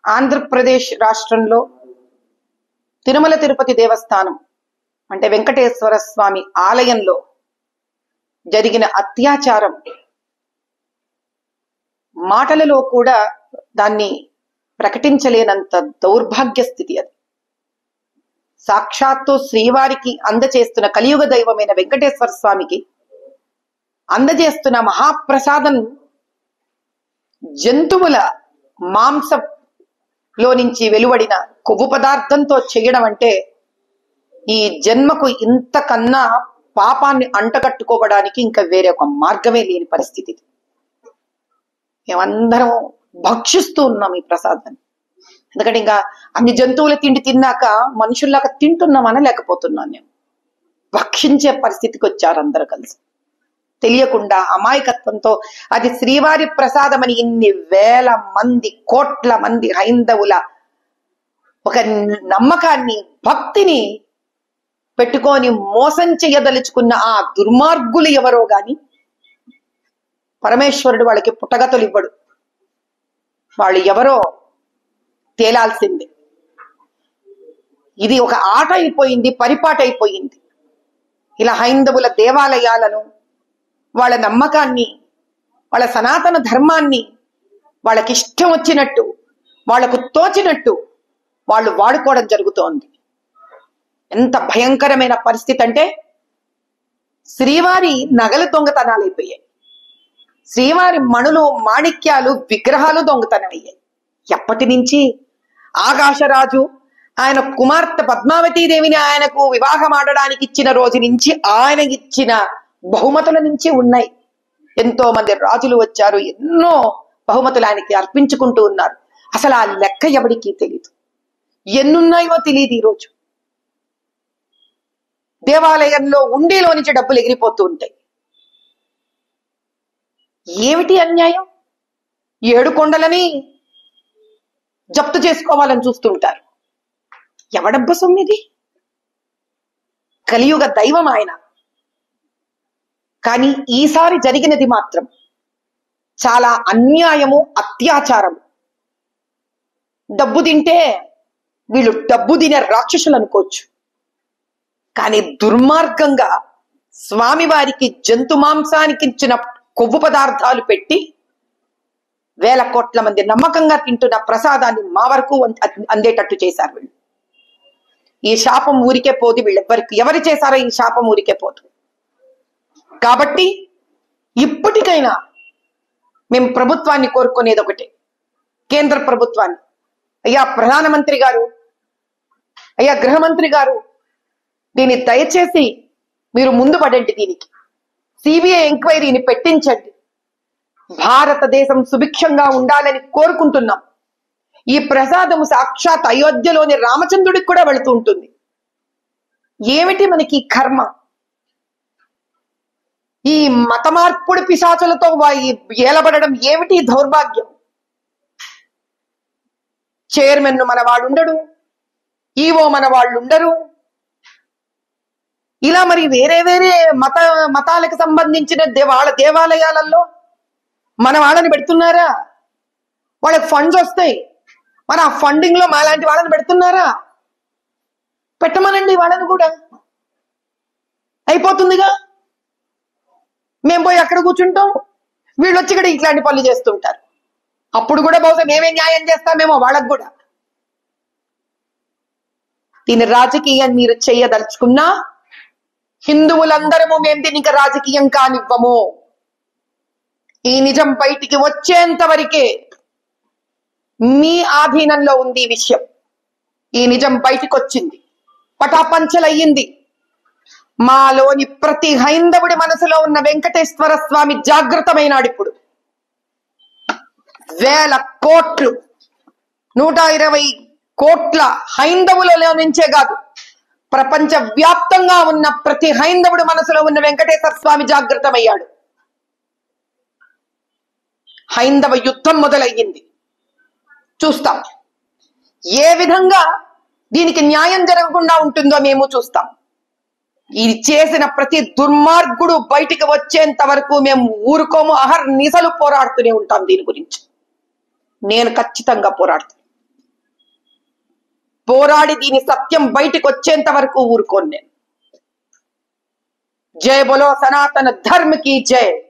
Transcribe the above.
ఆంధ్రప్రదేశ్ రాష్ట్రంలో తిరుమల తిరుపతి దేవస్థానం అంటే వెంకటేశ్వర స్వామి ఆలయంలో జరిగిన అత్యాచారం మాటలలో కూడా దాన్ని ప్రకటించలేనంత దౌర్భాగ్య స్థితి అది. సాక్షాత్తు శ్రీవారికి అందజేస్తున్న కలియుగ దైవమైన వెంకటేశ్వర స్వామికి అందజేస్తున్న మహాప్రసాదం జంతువుల మాంసంలో నుంచి వెలువడిన కొవ్వు పదార్థంతో చేయడం అంటే ఈ జన్మకు ఇంతకన్నా పాపాన్ని అంటగట్టుకోవడానికి ఇంకా వేరే ఒక మార్గమే లేని పరిస్థితి. మేమందరం భక్షిస్తూ ఉన్నాం ఈ ప్రసాదాన్ని. ఎందుకంటే ఇంకా అన్ని జంతువుల తిండి తిన్నాక మనుషుల్లాగా తింటున్నామని లేకపోతున్నాను. నేను భక్షించే పరిస్థితికి వచ్చారు అందరూ కలిసి, తెలియకుండా అమాయకత్వంతో. అది శ్రీవారి ప్రసాదమని ఇన్ని వేల మంది కోట్ల మంది హైందవుల ఒక నమ్మకాన్ని భక్తిని పెట్టుకొని మోసం చేయదలుచుకున్న ఆ దుర్మార్గులు ఎవరో గాని పరమేశ్వరుడు వాళ్ళకి పుట్టగతులు ఇవ్వడు. వాళ్ళు ఎవరో తేలాల్సిందే. ఇది ఒక ఆట అయిపోయింది, పరిపాట అయిపోయింది. ఇలా హైందవుల దేవాలయాలను, వాళ్ళ నమ్మకాన్ని, వాళ్ళ సనాతన ధర్మాన్ని వాళ్ళకిష్టం వచ్చినట్టు, వాళ్లకు తోచినట్టు వాళ్ళు వాడుకోవడం జరుగుతోంది. ఎంత భయంకరమైన పరిస్థితి అంటే శ్రీవారి నగలు దొంగతనాలు అయిపోయాయి, శ్రీవారి మణులు మాణిక్యాలు విగ్రహాలు దొంగతనమయ్యాయి. ఎప్పటి నుంచి? ఆకాశరాజు ఆయన కుమార్తె పద్మావతీదేవిని ఆయనకు వివాహం ఆడడానికి ఇచ్చిన రోజు నుంచి ఆయన ఇచ్చిన బహుమతుల నుంచి ఉన్నాయి. ఎంతో మంది రాజులు వచ్చారు, ఎన్నో బహుమతులు ఆయనకి అర్పించుకుంటూ ఉన్నారు. అసలు ఆ లెక్క ఎవరికి తెలియదు, ఎన్నున్నాయో తెలియదు. ఈరోజు దేవాలయంలో ఉండిలో నుంచి డబ్బులు ఎగిరిపోతూ ఉంటాయి. ఏమిటి అన్యాయం? 7 కొండలని జప్తు చేసుకోవాలని చూస్తుంటారు. ఎవడబ్బ సొమ్మిది? కలియుగ దైవం ఆయన. కానీ ఈసారి జరిగినది మాత్రం చాలా అన్యాయము, అత్యాచారము. డబ్బు తింటే వీళ్ళు డబ్బు తినే రాక్షసులు అనుకోవచ్చు, కానీ దుర్మార్గంగా స్వామివారికి జంతు మాంసానికి ఇచ్చిన కొవ్వు పదార్థాలు పెట్టి వేల కోట్ల మంది నమ్మకంగా తింటున్న ప్రసాదాన్ని మా వరకు అందేటట్టు చేశారు వీళ్ళు. ఈ శాపం ఊరికే పోదు. వీళ్ళెవ్వరికి ఎవరు చేశారో ఈ శాపం ఊరికే పోదు. కాబట్టి ఇప్పటికైనా మేము ప్రభుత్వాన్ని కోరుకునేది ఒకటే, కేంద్ర ప్రభుత్వాన్ని, అయ్యా ప్రధానమంత్రి గారు, అయ్యా గృహమంత్రి గారు, దీన్ని దయచేసి మీరు ముందు పడండి. దీనికి సిబిఐ ఎంక్వైరీని పెట్టించండి. భారతదేశం సుభిక్షంగా ఉండాలని కోరుకుంటున్నాం. ఈ ప్రసాదము సాక్షాత్ అయోధ్యలోని రామచంద్రుడికి కూడా వెళుతూ ఉంటుంది. ఏమిటి మనకి కర్మ? ఈ మత మార్పుడు పిశాచులతో ఏలబడడం ఏమిటి దౌర్భాగ్యం? చైర్మన్ మన వాడు ఉండడు, ఈవో మన వాళ్ళు ఉండరు. ఇలా మరి వేరే వేరే మతాలకు సంబంధించిన వాళ్ళ దేవాలయాలలో మన వాళ్ళని పెడుతున్నారా? వాళ్ళకి ఫండ్స్ వస్తాయి, మరి ఆ ఫండింగ్ లో మాలాంటి వాళ్ళని పెడుతున్నారా? పెట్టమనండి వాళ్ళని కూడా, అయిపోతుందిగా. మేము పోయి అక్కడ కూర్చుంటాం, వీళ్ళు వచ్చి ఇక్కడ ఇట్లాంటి పనులు చేస్తుంటారు. అప్పుడు కూడా బహుశా మేమే న్యాయం చేస్తామేమో వాళ్ళకు కూడా. దీని రాజకీయం మీరు చేయదలుచుకున్నా హిందువులందరము మేము దీనికి రాజకీయం కానివ్వము. ఈ నిజం బయటికి వచ్చేంత వరకే మీ ఆధీనంలో ఉంది ఈ విషయం. ఈ నిజం బయటికి వచ్చింది, పటాపంచలయ్యింది. మాలోని ప్రతి హైందవుడి మనసులో ఉన్న వెంకటేశ్వర స్వామి జాగృతమైనాడు. ఇప్పుడు వేల కోట్లు, 120 కోట్ల హైందవులలో నుంచే కాదు, ప్రపంచ వ్యాప్తంగా ఉన్న ప్రతి హైందవుడి మనసులో ఉన్న వెంకటేశ్వర స్వామి జాగృతమయ్యాడు. హైందవ యుద్ధం మొదలయ్యింది. చూస్తాం ఏ విధంగా దీనికి న్యాయం జరగకుండా ఉంటుందో మేము చూస్తాం. ఇది చేసిన ప్రతి దుర్మార్గుడు బయటికి వచ్చేంత వరకు మేము ఊరుకోము. అహర్నిశలు పోరాడుతూనే ఉంటాం దీని గురించి. నేను ఖచ్చితంగా పోరాడుతాను. పోరాడి దీని సత్యం బయటికి వచ్చేంత వరకు ఊరుకోను నేను. జై బోలో సనాతన ధర్మ की जय।